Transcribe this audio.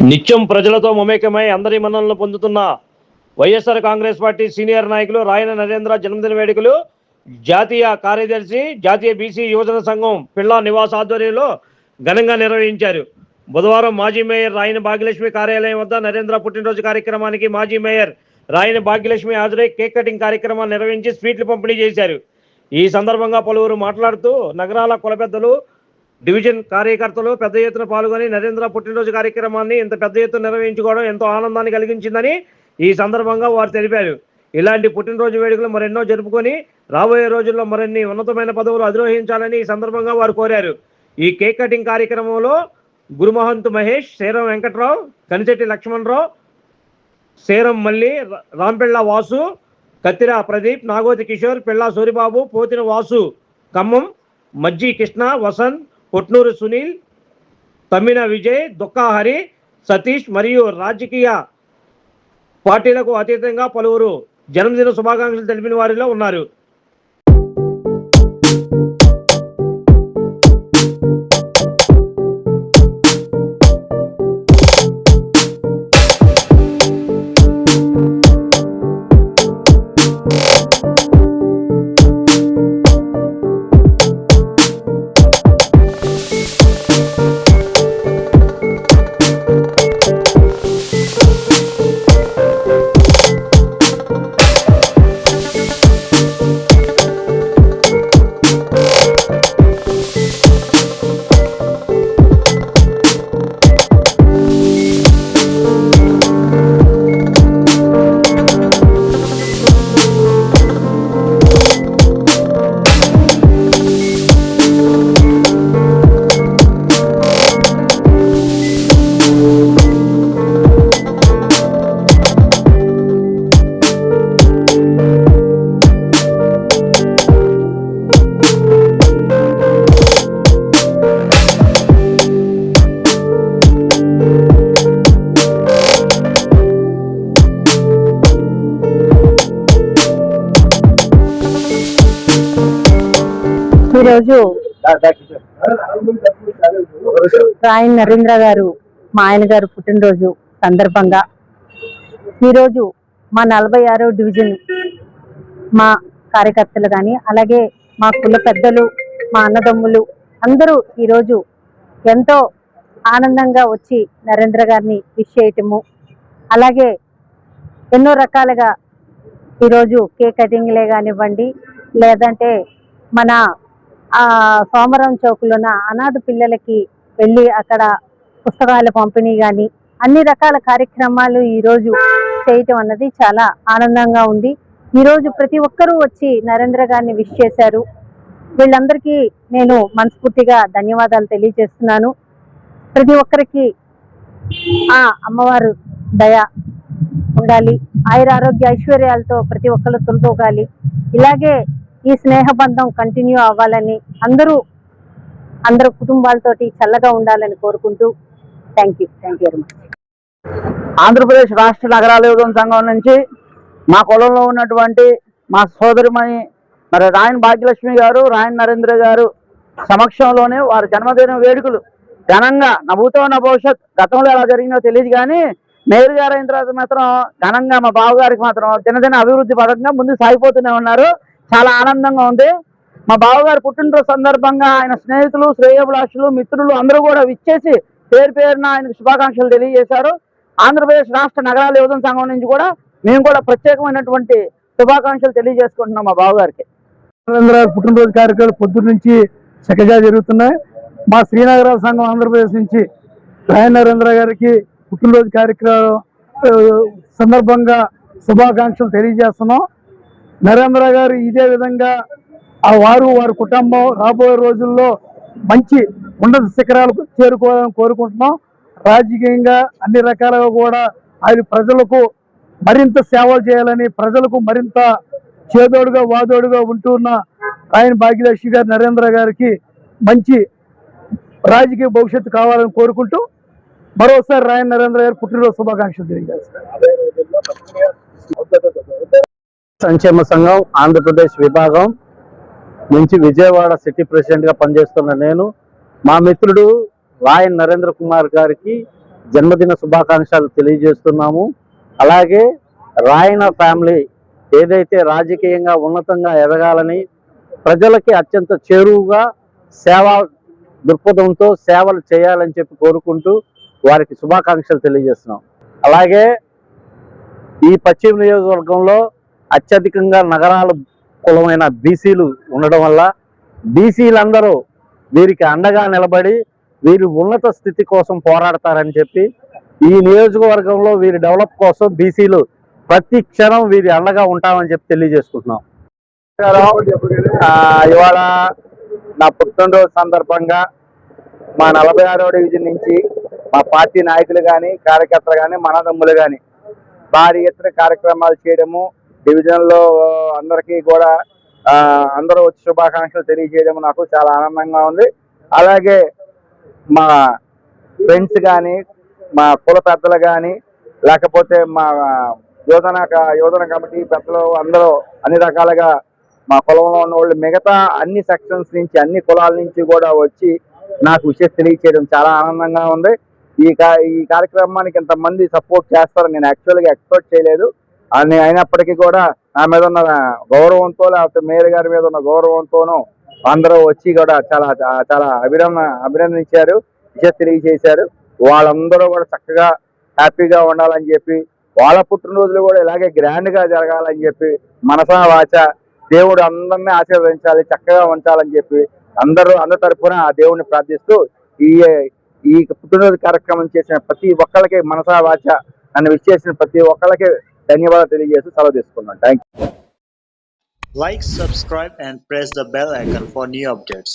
నిత్యం ప్రజలతో మమేకమై అందరి మన్ననలు పొందుతున్న వైఎస్ఆర్ కాంగ్రెస్ పార్టీ సీనియర్ నాయకులు రాయన నరేంద్ర జన్మదిన వేడుకలు జాతీయ కార్యదర్శి జాతీయ బీసీ యువజన సంఘం పిల్లా నివాస్ ఆధ్వర్యంలో ఘనంగా నిర్వహించారు. బుధవారం మాజీ మేయర్ రాయన భాగ్యలక్ష్మి కార్యాలయం వద్ద నరేంద్ర పుట్టినరోజు కార్యక్రమానికి మాజీ మేయర్ రాయన భాగ్యలక్ష్మి హాజరై కేక్ కటింగ్ కార్యక్రమాన్ని నిర్వహించి స్వీట్లు పంపిణీ చేశారు. ఈ సందర్భంగా పలువురు మాట్లాడుతూ నగరాల కులపెద్దలు డివిజన్ కార్యకర్తలు పెద్ద ఎత్తున పాల్గొని నరేంద్ర పుట్టినరోజు కార్యక్రమాన్ని ఇంత పెద్ద ఎత్తున నిర్వహించుకోవడం ఎంతో ఆనందాన్ని కలిగించిందని ఈ సందర్భంగా వారు తెలిపారు. ఇలాంటి పుట్టినరోజు వేడుకలు మరెన్నో జరుపుకొని రాబోయే రోజుల్లో మరిన్ని ఉన్నతమైన పదవులు అధిరోహించాలని ఈ సందర్భంగా వారు కోరారు. ఈ కేక్ కటింగ్ కార్యక్రమంలో గురుమహంత్ మహేష్, సేరం వెంకట్రావు, కనిచెట్టి లక్ష్మణరావు, సేరం మల్లి, రాంపెళ్ళ వాసు, కత్తిర ప్రదీప్, నాగోతి కిషోర్, పెళ్ళా సూరిబాబు, పోతిన వాసు, ఖమ్మం, మజ్జి కృష్ణ, వసంత్, పొట్నూరు సునీల్, తమ్మిన విజయ్, దుక్కా హరి, సతీష్ మరియు రాజకీయ పార్టీలకు అతీతంగా పలువురు జన్మదిన శుభాకాంక్షలు తెలిపిన వారిలో ఉన్నారు. ఈరోజు రాయన్ నరేంద్ర గారు మా ఆయన గారు పుట్టినరోజు సందర్భంగా ఈరోజు మా 46వ డివిజన్ మా కార్యకర్తలు కానీ అలాగే మా కుల పెద్దలు, మా అన్నదమ్ములు అందరూ ఈరోజు ఎంతో ఆనందంగా వచ్చి నరేంద్ర గారిని విష్ చేయటము, అలాగే ఎన్నో రకాలుగా ఈరోజు కేక్ కటింగ్లే కానివ్వండి, లేదంటే మన సోమరం చౌక్లోన అనాథ పిల్లలకి వెళ్ళి అక్కడ పుస్తకాల పంపిణీ కానీ అన్ని రకాల కార్యక్రమాలు ఈరోజు చేయటం అన్నది చాలా ఆనందంగా ఉంది. ఈరోజు ప్రతి ఒక్కరూ వచ్చి నరేంద్ర గారిని విష్ చేశారు. వీళ్ళందరికీ నేను మనస్ఫూర్తిగా ధన్యవాదాలు తెలియజేస్తున్నాను. ప్రతి ఒక్కరికి ఆ అమ్మవారు దయ ఉండాలి, ఆయురారోగ్య ఐశ్వర్యాలతో ప్రతి ఒక్కరు తొలతూగాలి. ఇలాగే ఈ స్నేహబంధం కంటిన్యూ అవ్వాలని అందరూ కుటుంబాలతోటి చల్లగా ఉండాలని కోరుకుంటూ thank you very much. Andhra Pradesh రాష్ట్ర నగరాల యువజన సంఘం నుంచి మా కులంలో ఉన్నటువంటి మా సోదరిమణి మరి రాయన్ భాగ్యలక్ష్మి గారు, రాయన్ నరేంద్ర గారు సమక్షంలోనే వారి జన్మదిన వేడుకలు ఘనంగా నవ్వుతో నా భవిష్యత్ గతంలో ఎలా జరిగిందో తెలియదు కానీ మేయర్ గారు అయిన తర్వాత మాత్రం ఘనంగా మా బావగారికి మాత్రం దినదిన అభివృద్ధి పరంగా ముందు సాగిపోతూనే ఉన్నారు. చాలా ఆనందంగా ఉంది. మా బావగారు పుట్టినరోజు సందర్భంగా ఆయన స్నేహితులు, శ్రేయోభిలాషులు, మిత్రులు అందరూ కూడా విచ్చేసి పేరు పేరున ఆయనకు శుభాకాంక్షలు తెలియజేశారు. ఆంధ్రప్రదేశ్ రాష్ట్ర నగరాల యువజన సంఘం నుంచి కూడా మేము కూడా ప్రత్యేకమైనటువంటి శుభాకాంక్షలు తెలియజేసుకుంటున్నాం మా బావగారికి. నరేంద్ర పుట్టినరోజు కార్యక్రమాలు పొద్దున్న నుంచి చక్కగా జరుగుతున్నాయి. మా శ్రీనగరాల సంఘం ఆంధ్రప్రదేశ్ నుంచి రాయన్ నరేంద్ర గారికి పుట్టినరోజు కార్యక్రమం సందర్భంగా శుభాకాంక్షలు తెలియజేస్తున్నాం. నరేంద్ర గారు ఇదే విధంగా వారి కుటుంబం రాబోయే రోజుల్లో మంచి ఉన్నత శిఖరాలకు చేరుకోవాలని కోరుకుంటున్నాం. రాజకీయంగా అన్ని రకాలుగా కూడా ఆయన ప్రజలకు మరింత సేవలు చేయాలని, ప్రజలకు మరింత చేదోడుగా వాదోడుగా ఉంటున్న రాయన్ భాగ్యలక్ష్మి గారు నరేంద్ర గారికి మంచి రాజకీయ భవిష్యత్తు కావాలని కోరుకుంటూ మరోసారి రాయన్ నరేంద్ర గారు పుట్టినరోజు శుభాకాంక్షలు తెలియజేస్తారు. సంక్షేమ సంఘం ఆంధ్రప్రదేశ్ విభాగం నుంచి విజయవాడ సిటీ ప్రెసిడెంట్ గా పనిచేస్తున్న నేను మా మిత్రుడు రాయన్ నరేంద్ర కుమార్ గారికి జన్మదిన శుభాకాంక్షలు తెలియజేస్తున్నాము. అలాగే రాయన ఫ్యామిలీ ఏదైతే రాజకీయంగా ఉన్నతంగా ఎదగాలని, ప్రజలకి అత్యంత చేరువుగా సేవా దృక్పథంతో సేవలు చేయాలని చెప్పి కోరుకుంటూ వారికి శుభాకాంక్షలు తెలియజేస్తున్నాం. అలాగే ఈ పశ్చిమ నియోజకవర్గంలో అత్యధికంగా నగరాల కులమైన బీసీలు ఉండడం వల్ల బీసీలందరూ వీరికి అండగా నిలబడి వీరి ఉన్నత స్థితి కోసం పోరాడతారని చెప్పి ఈ నియోజకవర్గంలో వీరి డెవలప్ కోసం బీసీలు ప్రతి క్షణం వీరి అండగా ఉంటామని చెప్పి తెలియజేసుకుంటున్నాం. ఇవాళ నా పుట్టినరోజు సందర్భంగా మా 46వ డివిజన్ నుంచి మా పార్టీ నాయకులు కానీ కార్యకర్తలు కానీ మనదమ్ములు కానీ భారీ ఎత్తున కార్యక్రమాలు చేయడము, డివిజన్లో అందరికీ కూడా అందరూ వచ్చి శుభాకాంక్షలు తెలియజేయడం నాకు చాలా ఆనందంగా ఉంది. అలాగే మా ఫ్రెండ్స్ కానీ మా కుల పెద్దలు కానీ లేకపోతే మా యోధన కమిటీ పెద్దలు అందరూ అన్ని రకాలుగా మా కులంలో ఉన్న వాళ్ళు మిగతా అన్ని సెక్షన్స్ నుంచి అన్ని కులాల నుంచి కూడా వచ్చి నాకు విషయం తెలియచేయడం చాలా ఆనందంగా ఉంది. ఈ కార్యక్రమానికి ఇంతమంది సపోర్ట్ చేస్తారని నేను యాక్చువల్గా ఎక్స్పెక్ట్ చేయలేదు. అయినప్పటికీ కూడా నా మీద ఉన్న గౌరవంతో లేకపోతే మేయర్ గారి మీద ఉన్న గౌరవంతోనూ అందరూ వచ్చి కూడా చాలా చాలా అభినందించారు, విషయం తెలియజేశారు. వాళ్ళందరూ కూడా చక్కగా హ్యాపీగా ఉండాలని చెప్పి, వాళ్ళ పుట్టినరోజులు కూడా ఇలాగే గ్రాండ్గా జరగాలని చెప్పి మనసా వాచ దేవుడు అందరినీ ఆశీర్వదించాలి, చక్కగా ఉంచాలని చెప్పి అందరి తరఫున ఆ దేవుడిని ప్రార్థిస్తూ ఈ పుట్టినరోజు కార్యక్రమం చేసిన ప్రతి ఒక్కరికి మనసా వాచ నన్ను విష్ చేసిన ప్రతి ఒక్కరికి ధన్యవాదాలు తెలియజేస్తూ సెలవు తీసుకున్నాను. Thank you. Like, subscribe and press the bell icon for new updates.